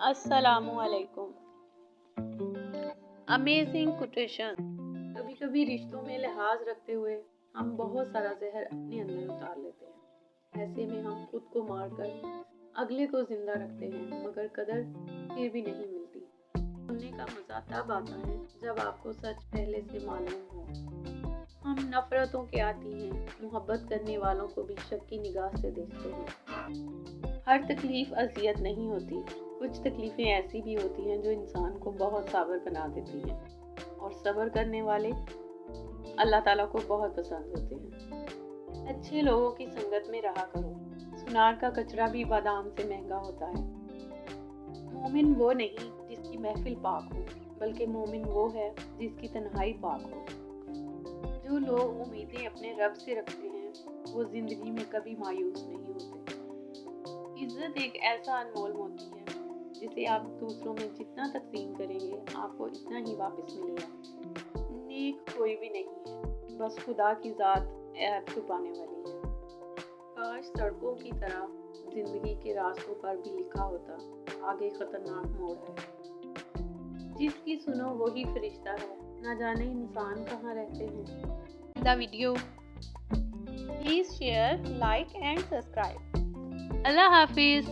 السلام علیکم۔ Amazing quotation. کبھی کبھی رشتوں میں لحاظ رکھتے ہوئے ہم بہت سارا زہر اپنے اندر اتار لیتے ہیں۔ ایسے میں ہم خود کو مار کر اگلے کو زندہ رکھتے ہیں، مگر قدر پھر بھی نہیں ملتی۔ سننے کا مزہ تب آتا ہے جب آپ کو سچ پہلے سے معلوم ہو۔ ہم نفرتوں کے عادی ہیں، محبت کرنے والوں کو بھی شک کی نگاہ سے دیکھتے ہیں۔ ہر تکلیف اذیت نہیں ہوتی، کچھ تکلیفیں ایسی بھی ہوتی ہیں جو انسان کو بہت صابر بنا دیتی ہیں، اور صبر کرنے والے اللہ تعالیٰ کو بہت پسند ہوتے ہیں۔ اچھے لوگوں کی سنگت میں رہا کرو، سنار کا کچرا بھی بادام سے مہنگا ہوتا ہے۔ مومن وہ نہیں جس کی محفل پاک ہو، بلکہ مومن وہ ہے جس کی تنہائی پاک ہو۔ جو لوگ امیدیں اپنے رب سے رکھتے ہیں وہ زندگی میں کبھی مایوس نہیں ہوتے۔ عزت ایک ایسا انمول موتی ہے جسے آپ دوسروں میں جتنا تقسیم کریں گے آپ کو اتنا ہی واپس ملے گا۔ نیک کوئی بھی نہیں ہے، بس خدا کی ذات عیب چھپانے والی ہے۔ کاش سڑکوں کی طرح زندگی کے راستوں پر بھی لکھا ہوتا، آگے خطرناک موڑ ہے۔ جس کی سنو وہی فرشتہ ہے، نہ جانے انسان کہاں رہتے ہیں۔ The video. Please share, like and subscribe. اللہ حافظ۔